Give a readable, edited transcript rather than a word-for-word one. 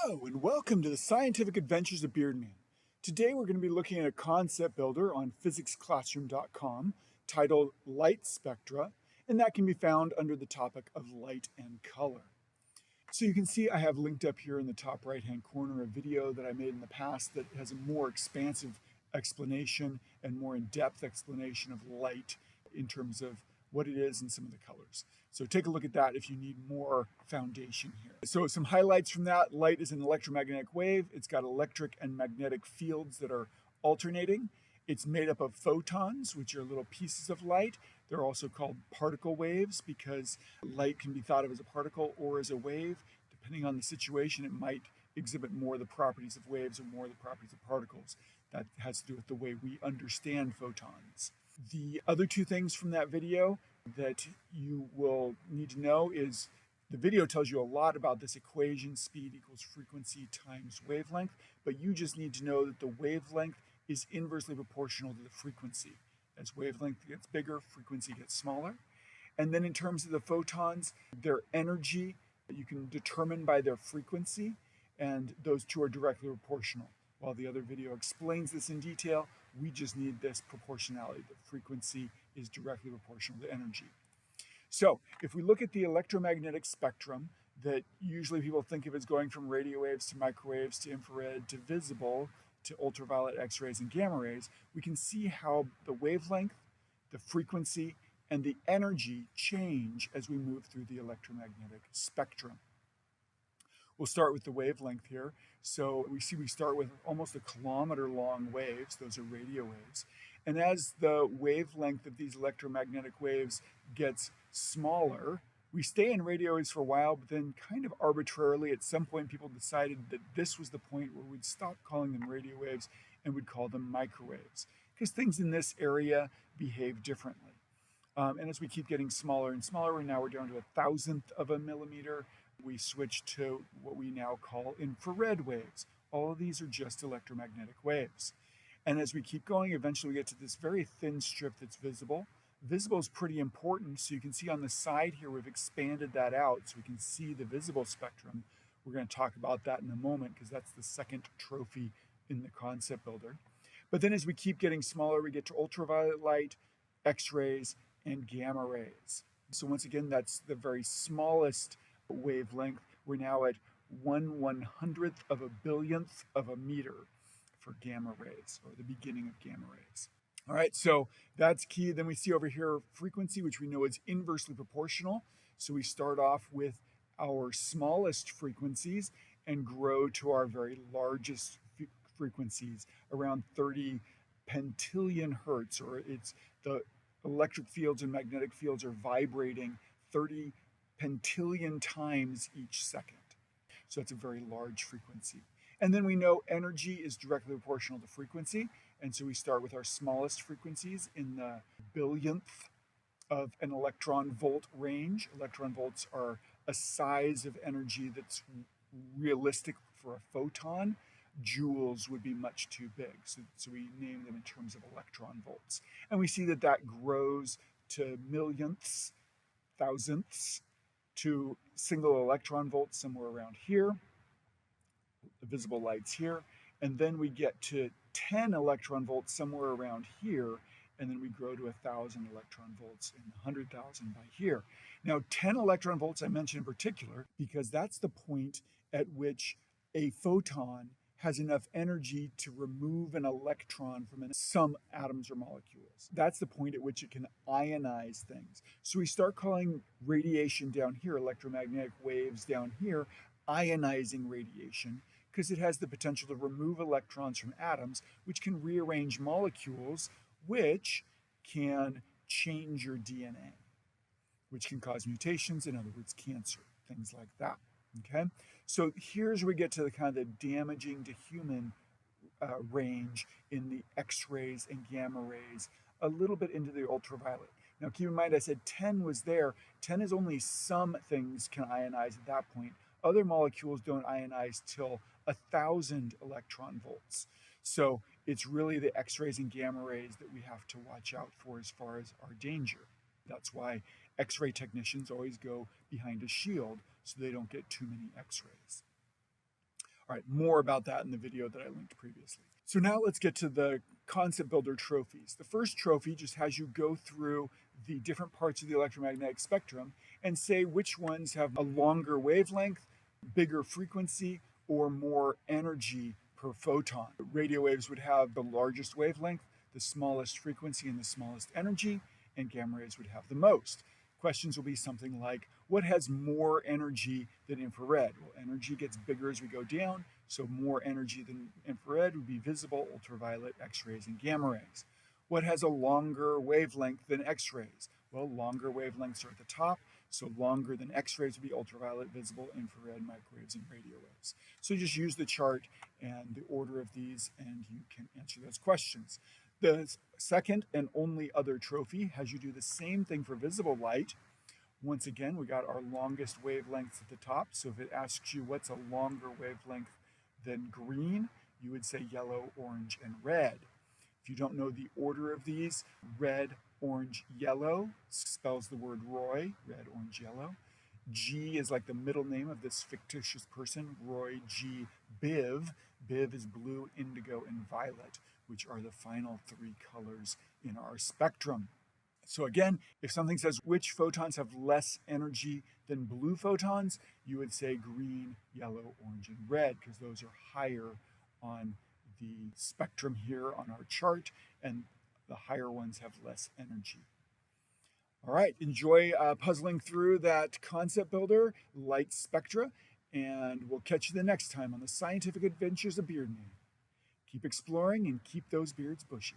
Hello and welcome to the Scientific Adventures of Beardman. Today we're going to be looking at a concept builder on physicsclassroom.com titled Light Spectra, and that can be found under the topic of light and color. So you can see I have linked up here in the top right hand corner a video that I made in the past that has a more expansive explanation and more in-depth explanation of light in terms of what it is and some of the colors. So take a look at that if you need more foundation here. So some highlights from that: light is an electromagnetic wave. It's got electric and magnetic fields that are alternating. It's made up of photons, which are little pieces of light. They're also called particle waves because light can be thought of as a particle or as a wave. Depending on the situation, it might exhibit more the properties of waves or more the properties of particles. That has to do with the way we understand photons. The other two things from that video that you will need to know is the video tells you a lot about this equation, speed equals frequency times wavelength, but you just need to know that the wavelength is inversely proportional to the frequency. As wavelength gets bigger, frequency gets smaller. And then in terms of the photons, their energy you can determine by their frequency, and those two are directly proportional. While the other video explains this in detail, we just need this proportionality. The frequency is directly proportional to energy. So if we look at the electromagnetic spectrum that usually people think of as going from radio waves to microwaves to infrared to visible to ultraviolet X-rays and gamma rays, we can see how the wavelength, the frequency, and the energy change as we move through the electromagnetic spectrum. We'll start with the wavelength here. So we start with almost a kilometer long waves. Those are radio waves. And as the wavelength of these electromagnetic waves gets smaller, we stay in radio waves for a while, but then kind of arbitrarily at some point people decided that this was the point where we'd stop calling them radio waves and we'd call them microwaves because things in this area behave differently. And as we keep getting smaller and smaller, now we're down to 1,000th of a millimeter, we switch to what we now call infrared waves. All of these are just electromagnetic waves. And as we keep going, eventually we get to this very thin strip that's visible. Visible is pretty important, so you can see on the side here we've expanded that out so we can see the visible spectrum. We're going to talk about that in a moment because that's the second trophy in the concept builder. But then as we keep getting smaller, we get to ultraviolet light, X-rays, and gamma rays. So once again, that's the very smallest wavelength. We're now at 1/100th of a billionth of a meter for gamma rays, or the beginning of gamma rays. All right, so that's key. Then we see over here frequency, which we know is inversely proportional. So we start off with our smallest frequencies and grow to our very largest frequencies, around 30 pentillion hertz, or it's the electric fields and magnetic fields are vibrating 30 pentillion times each second. So it's a very large frequency. And then we know energy is directly proportional to frequency. And so we start with our smallest frequencies in the billionth of an electron volt range. Electron volts are a size of energy that's realistic for a photon. Joules would be much too big. So we name them in terms of electron volts. And we see that that grows to millionths, thousandths, to single electron volts somewhere around here. The visible light's here. And then we get to 10 electron volts somewhere around here. And then we grow to 1,000 electron volts and 100,000 by here. Now, 10 electron volts I mentioned in particular because that's the point at which a photon has enough energy to remove an electron from some atoms or molecules. That's the point at which it can ionize things. So we start calling radiation down here, electromagnetic waves down here, ionizing radiation, because it has the potential to remove electrons from atoms, which can rearrange molecules, which can change your DNA, which can cause mutations, in other words, cancer, things like that. Okay, so here's where we get to the kind of the damaging to human range in the X-rays and gamma rays, a little bit into the ultraviolet. Now keep in mind I said 10 was there. 10 is only some things can ionize at that point. Other molecules don't ionize till 1,000 electron volts. So it's really the X-rays and gamma rays that we have to watch out for as far as our danger. That's why X-ray technicians always go behind a shield so they don't get too many X-rays. All right, more about that in the video that I linked previously. So now let's get to the concept builder trophies. The first trophy just has you go through the different parts of the electromagnetic spectrum and say which ones have a longer wavelength, bigger frequency, or more energy per photon. Radio waves would have the largest wavelength, the smallest frequency, and the smallest energy, and gamma rays would have the most. Questions will be something like, what has more energy than infrared? Well, energy gets bigger as we go down, so more energy than infrared would be visible, ultraviolet, X-rays, and gamma rays. What has a longer wavelength than X-rays? Well, longer wavelengths are at the top, so longer than X-rays would be ultraviolet, visible, infrared, microwaves, and radio waves. So just use the chart and the order of these, and you can answer those questions. The second and only other trophy has you do the same thing for visible light. Once again, we got our longest wavelengths at the top. So if it asks you what's a longer wavelength than green, you would say yellow, orange, and red. If you don't know the order of these, red, orange, yellow spells the word Roy, red, orange, yellow. G is like the middle name of this fictitious person, Roy G. Biv. Biv is blue, indigo, and violet, which are the final three colors in our spectrum. So again, if something says which photons have less energy than blue photons, you would say green, yellow, orange, and red, because those are higher on the spectrum here on our chart, and the higher ones have less energy. All right, enjoy puzzling through that concept builder, light spectra, and we'll catch you the next time on the scientific adventures of Beardman. Keep exploring and keep those beards bushy.